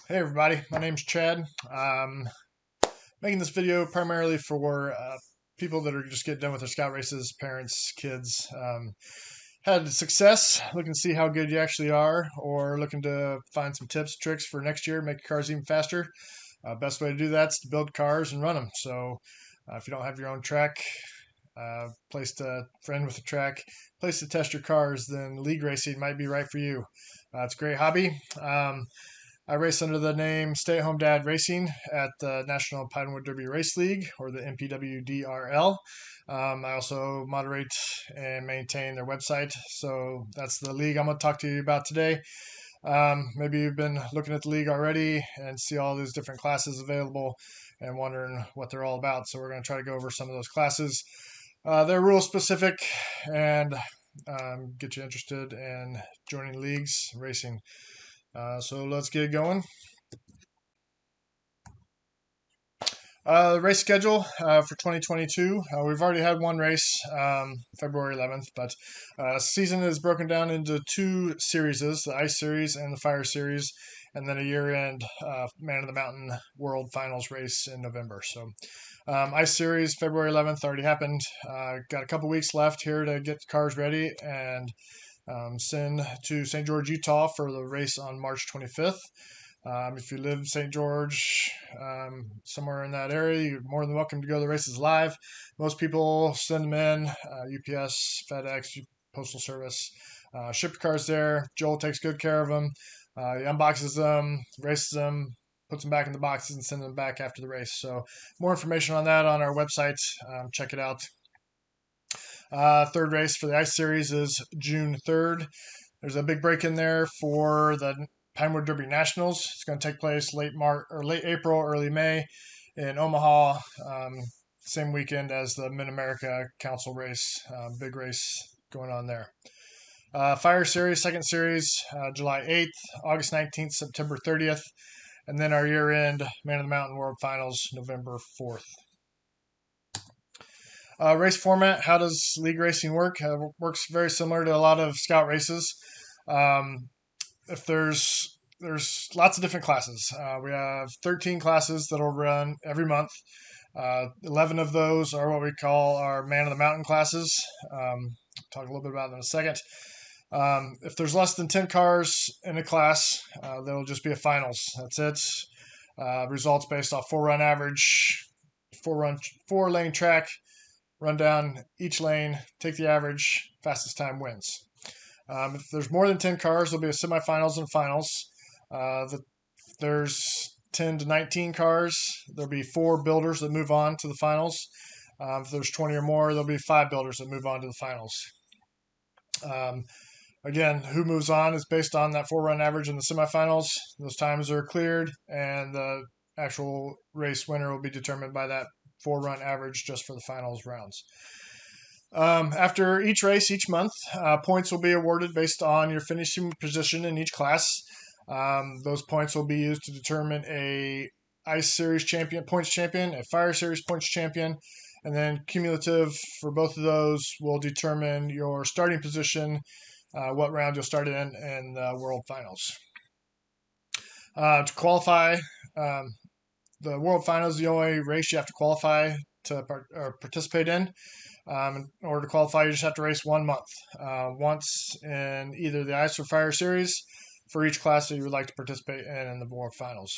Hey everybody, my name's Chad. Making this video primarily for people that are just getting done with their scout races, parents, kids. Had success, looking to see how good you actually are, or looking to find some tips, tricks for next year, make your cars even faster. Best way to do that is to build cars and run them. So if you don't have your own track, place to friend with a track, place to test your cars, then league racing might be right for you. It's a great hobby. I race under the name Stay at Home Dad Racing at the National Pinewood Derby Race League, or the NPWDRL. I also moderate and maintain their website. So that's the league I'm going to talk to you about today. Maybe you've been looking at the league already and see all these different classes available and wondering what they're all about. So we're going to try to go over some of those classes. They're rule specific and get you interested in joining leagues racing. So let's get going. Race schedule for 2022. We've already had one race, February 11th, but season is broken down into two series, the Ice Series and the Fire Series, and then a year-end Man of the Mountain World Finals race in November. So Ice Series, February 11th, already happened. Got a couple weeks left here to get the cars ready and send to St. George, Utah for the race on March 25th. If you live in St. George, somewhere in that area, you're more than welcome to go to the races live. Most people send them in, UPS, FedEx, Postal Service. Ship your cars there. Joel takes good care of them. He unboxes them, races them, puts them back in the boxes, and sends them back after the race. So more information on that on our website. Check it out. Third race for the Ice Series is June 3rd. There's a big break in there for the Pinewood Derby Nationals. It's going to take place late April, early May in Omaha. Same weekend as the Mid-America Council race. Big race going on there. Fire Series, second series, July 8th, August 19th, September 30th, and then our year-end Man of the Mountain World Finals, November 4th. Race format, how does league racing work? Works very similar to a lot of scout races. If there's lots of different classes. We have 13 classes that'll run every month. 11 of those are what we call our Man of the Mountain classes. Talk a little bit about them in a second. If there's less than 10 cars in a class, there'll just be a finals. That's it. Results based off four-run average, four-lane track. Run down each lane, take the average, fastest time wins. If there's more than 10 cars, there'll be a semifinals and finals. If there's 10 to 19 cars, there'll be 4 builders that move on to the finals. If there's 20 or more, there'll be 5 builders that move on to the finals. Again, who moves on is based on that 4-run average in the semifinals. Those times are cleared, and the actual race winner will be determined by that 4-run average just for the finals rounds. After each race, each month, points will be awarded based on your finishing position in each class. Those points will be used to determine a Ice Series champion, points champion, a Fire Series points champion, and then cumulative for both of those will determine your starting position, what round you'll start in the World Finals. To qualify, the World Finals is the only race you have to qualify to participate in. In order to qualify, you just have to race 1 month, once in either the Ice or Fire Series for each class that you would like to participate in the World Finals.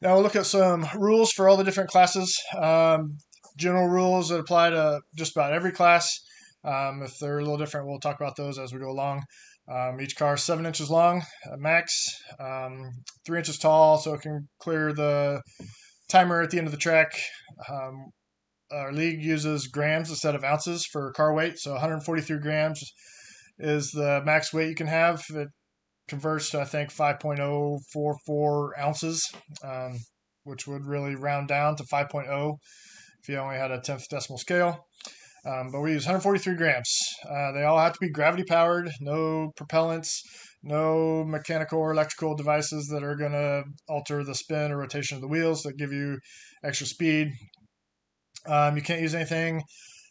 Now we'll look at some rules for all the different classes. General rules that apply to just about every class. If they're a little different, we'll talk about those as we go along. Each car is 7 inches long, max, 3 inches tall, so it can clear the timer at the end of the track. Our league uses grams instead of ounces for car weight, so 143 grams is the max weight you can have. It converts to, I think, 5.044 ounces, which would really round down to 5.0 if you only had a 10th decimal scale. But we use 143 grams. They all have to be gravity powered, no propellants, no mechanical or electrical devices that are going to alter the spin or rotation of the wheels that give you extra speed. You can't use anything,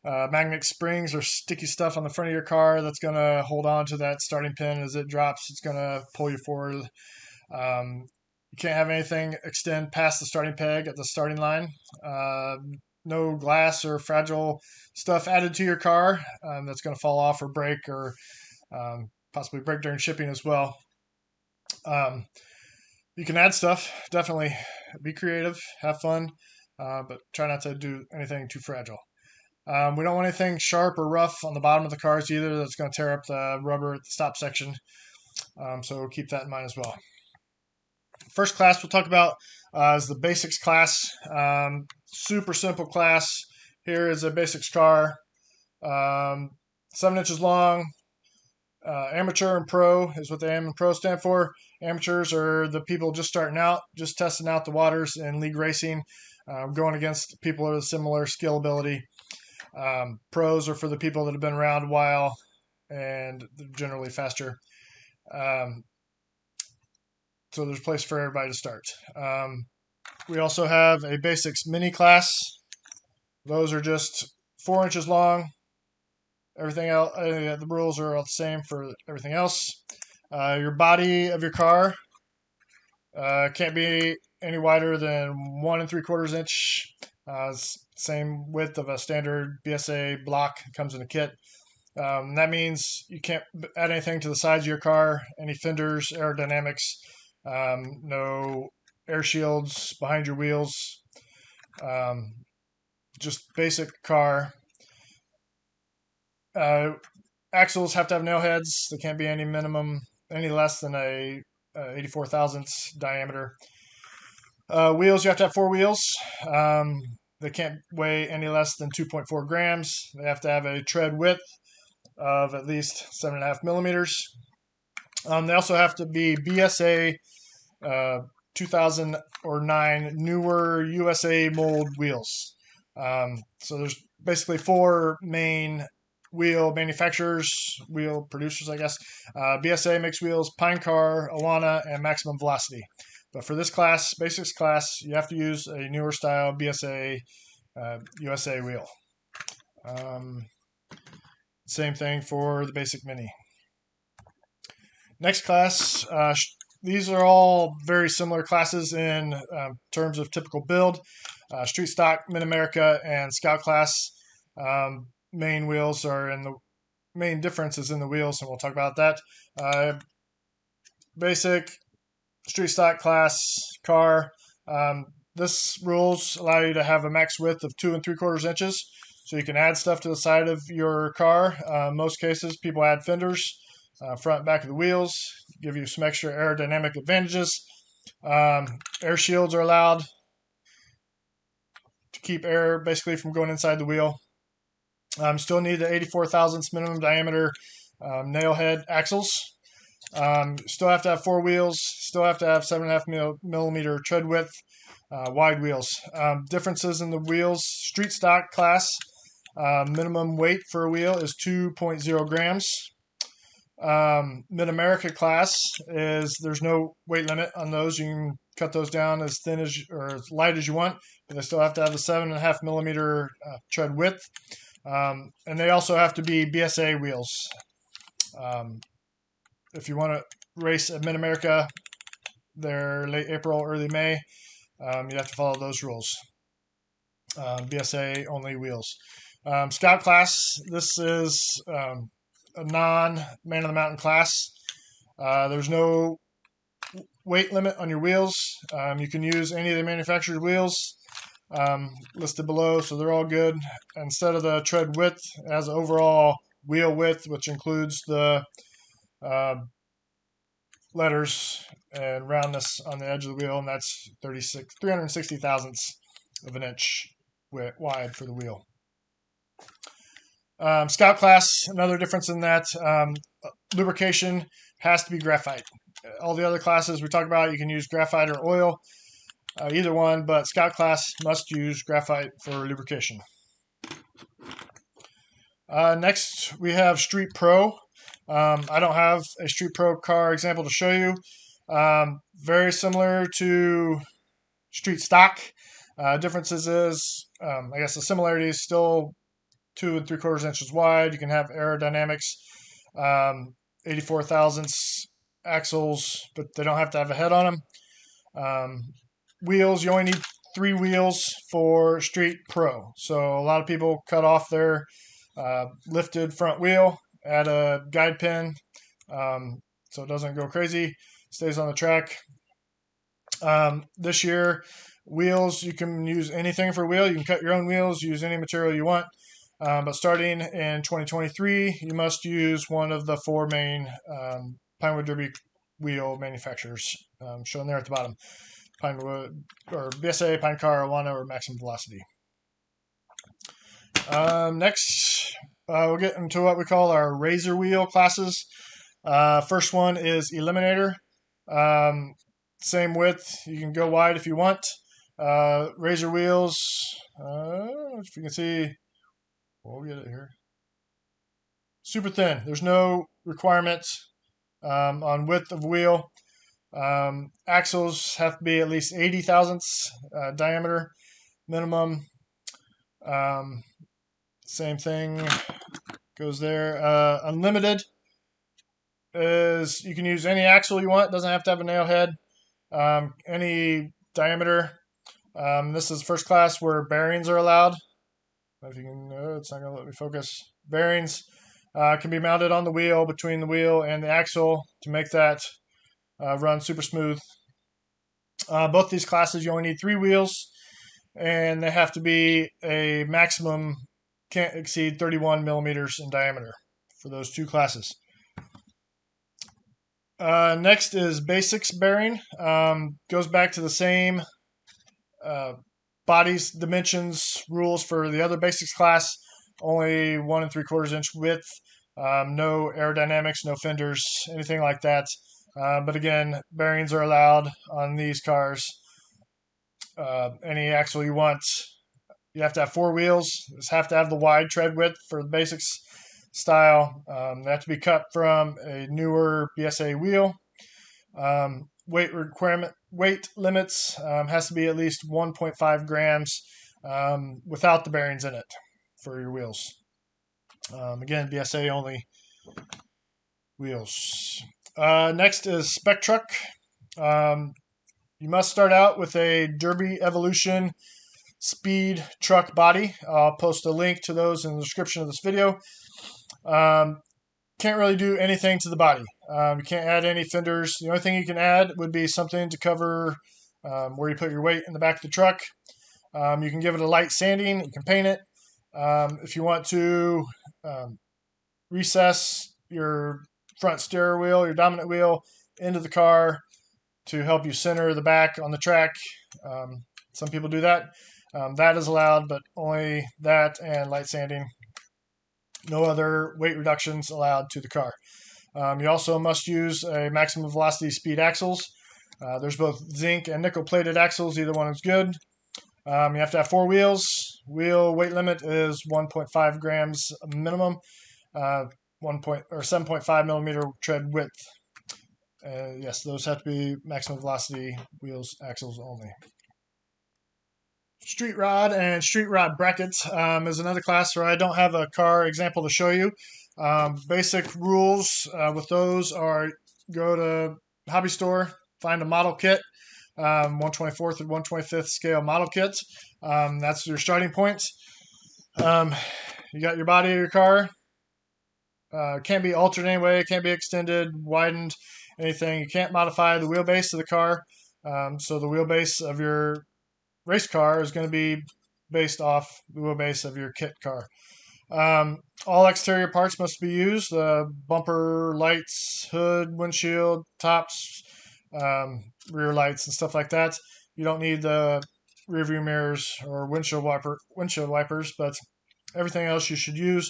magnetic springs or sticky stuff on the front of your car that's going to hold on to that starting pin as it drops. It's going to pull you forward. You can't have anything extend past the starting peg at the starting line. No glass or fragile stuff added to your car that's going to fall off or break, or possibly break during shipping as well. You can add stuff, definitely. Be creative, have fun, but try not to do anything too fragile. We don't want anything sharp or rough on the bottom of the cars either. That's going to tear up the rubber at the stop section. So keep that in mind as well. First class we'll talk about is the BASX class. Super simple class. Here is a BASX car, 7 inches long. Amateur and pro is what the AM and pro stand for. Amateurs are the people just starting out, just testing out the waters in league racing, going against people with similar skill ability. Pros are for the people that have been around a while and generally faster. So there's a place for everybody to start. We also have a BASX Mini class. Those are just 4 inches long. Everything else, the rules are all the same for everything else. Your body of your car can't be any wider than 1 3/4 inch. Same width of a standard BSA block comes in a kit. That means you can't add anything to the sides of your car, any fenders, aerodynamics, no air shields behind your wheels, just basic car. Axles have to have nail heads. They can't be any less than a 84 thousandths diameter. Wheels, you have to have 4 wheels. They can't weigh any less than 2.4 grams. They have to have a tread width of at least 7.5 millimeters. They also have to be BSA 2009 newer USA mold wheels. So there's basically 4 main wheel manufacturers, wheel producers, I guess. BSA makes wheels, Pine Car, Awana, and Maximum Velocity. But for this class, BASX class, you have to use a newer style BSA USA wheel. Same thing for the BASX Mini. Next class, these are all very similar classes in terms of typical build. Street Stock, Mid-America, and Scout class. Main wheels are main difference is in the wheels, and we'll talk about that. Basic Street Stock class car. This rules allow you to have a max width of 2 3/4 inches, so you can add stuff to the side of your car. Most cases, people add fenders, front and back of the wheels, give you some extra aerodynamic advantages. Air shields are allowed to keep air basically from going inside the wheel. Still need the 84 thousandths minimum diameter nail head axles. Still have to have 4 wheels. Still have to have 7.5 millimeter tread width, wide wheels. Differences in the wheels. Street Stock class, minimum weight for a wheel is 2.0 grams. Mid-America class is there's no weight limit on those. You can cut those down as thin as or as light as you want, but they still have to have the 7.5 millimeter tread width. And they also have to be BSA wheels. If you want to race at Mid-America, they're late April, early May, you have to follow those rules. BSA only wheels. Scout class, this is a non-man of the mountain class. There's no weight limit on your wheels. You can use any of the manufacturer's wheels listed below, so they're all good. Instead of the tread width, it has overall wheel width, which includes the letters and roundness on the edge of the wheel, and that's 360 thousandths of an inch wide for the wheel. Scout class, another difference in that lubrication has to be graphite. All the other classes we talk about, you can use graphite or oil, either one, but Scout class must use graphite for lubrication. Next, we have Street Pro. I don't have a Street Pro car example to show you. Very similar to Street Stock. Differences is, I guess the similarity is still 2 3/4 inches wide. You can have aerodynamics, 84 thousandths axles, but they don't have to have a head on them. Wheels, you only need 3 wheels for Street Pro. So a lot of people cut off their lifted front wheel, add a guide pin so it doesn't go crazy, stays on the track. This year, wheels, you can use anything for wheel. You can cut your own wheels, use any material you want. But starting in 2023, you must use one of the 4 main Pinewood Derby wheel manufacturers shown there at the bottom. Pinewood, or BSA, Pinecar, Alana, or Maximum Velocity. Next, we'll get into what we call our razor wheel classes. First one is Eliminator. Same width. You can go wide if you want. Razor wheels, if you can see, we'll get it here. Super thin. There's no requirements on width of wheel. Axles have to be at least 80 thousandths diameter minimum. Same thing goes there. Unlimited is you can use any axle you want. It doesn't have to have a nail head. Any diameter. This is first class where bearings are allowed. If you can, it's not going to let me focus. Bearings can be mounted on the wheel, between the wheel and the axle, to make that run super smooth. Both these classes, you only need 3 wheels, and they have to be a maximum, can't exceed 31 millimeters in diameter for those 2 classes. Next is BASX Bearing. Goes back to the same bodies, dimensions, rules for the other BASX class. Only 1 3/4 inch width. No aerodynamics, no fenders, anything like that. But again, bearings are allowed on these cars. Any axle you want. You have to have 4 wheels. Just have to have the wide tread width for the BASX style. They have to be cut from a newer BSA wheel. Weight limits has to be at least 1.5 grams without the bearings in it for your wheels. Again, BSA only wheels. Next is Spec Truck. You must start out with a Derby Evolution speed truck body. I'll post a link to those in the description of this video. Can't really do anything to the body. You can't add any fenders. The only thing you can add would be something to cover where you put your weight in the back of the truck. You can give it a light sanding. You can paint it. If you want to recess your front steer wheel, your dominant wheel, into the car to help you center the back on the track. Some people do that. That is allowed, but only that and light sanding. No other weight reductions allowed to the car. You also must use a maximum velocity speed axles. There's both zinc and nickel plated axles. Either one is good. You have to have 4 wheels. Wheel weight limit is 1.5 grams minimum. 7.5 millimeter tread width. Yes, those have to be maximum velocity wheels, axles only. Street rod and street rod brackets is another class where I don't have a car example to show you. Basic rules with those are go to hobby store, find a model kit, 1/24 and 1/25 scale model kits. That's your starting point. You got your body of your car. Can't be altered anyway. It can't be extended, widened, anything. You can't modify the wheelbase of the car. So the wheelbase of your race car is going to be based off the wheelbase of your kit car. All exterior parts must be used. Bumper, lights, hood, windshield, tops, rear lights, and stuff like that. You don't need the rear view mirrors or windshield wipers, but everything else you should use.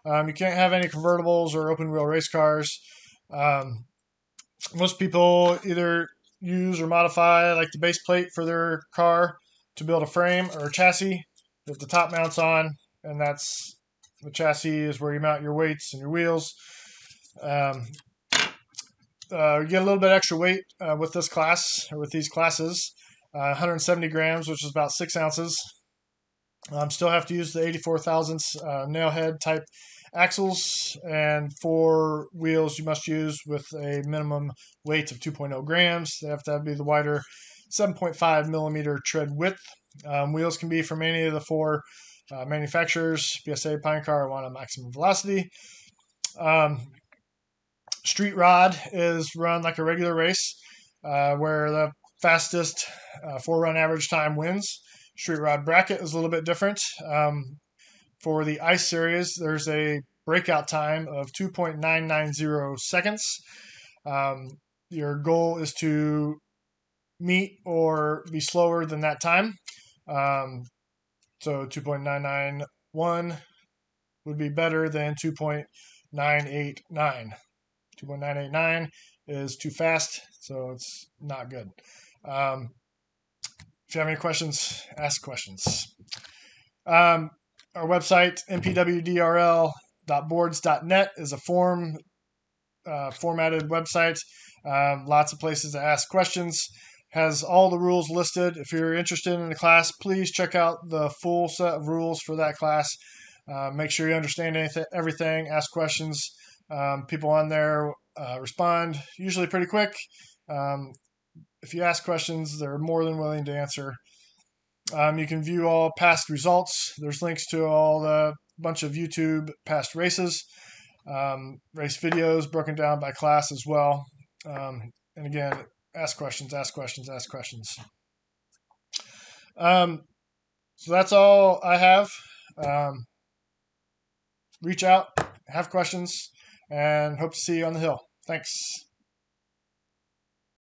You can't have any convertibles or open wheel race cars. Most people either use or modify like the base plate for their car to build a frame or a chassis that the top mounts on, and that's the chassis is where you mount your weights and your wheels. You get a little bit extra weight with this class, or with these classes, 170 grams, which is about 6 ounces. Still have to use the 84 thousandths nail head type axles, and 4 wheels you must use with a minimum weight of 2.0 grams. They have to be the wider 7.5 millimeter tread width. Wheels can be from any of the 4 manufacturers: BSA, Pinecar, Iwana, Maximum Velocity. Street rod is run like a regular race, where the fastest 4-run average time wins. Street rod bracket is a little bit different. For the ice series, there's a breakout time of 2.990 seconds. Your goal is to meet or be slower than that time. So 2.991 would be better than 2.989. 2.989 is too fast, so it's not good. If you have any questions, ask questions. Our website, NPWDRL.boards.net, is a formatted website. Lots of places to ask questions. Has all the rules listed. If you're interested in the class, please check out the full set of rules for that class. Make sure you understand everything. Ask questions. People on there respond usually pretty quick. If you ask questions, they're more than willing to answer. You can view all past results. There's links to all the bunch of YouTube past races, race videos broken down by class as well. And again, ask questions, ask questions, ask questions. So that's all I have. Reach out, have questions, and hope to see you on the hill. Thanks.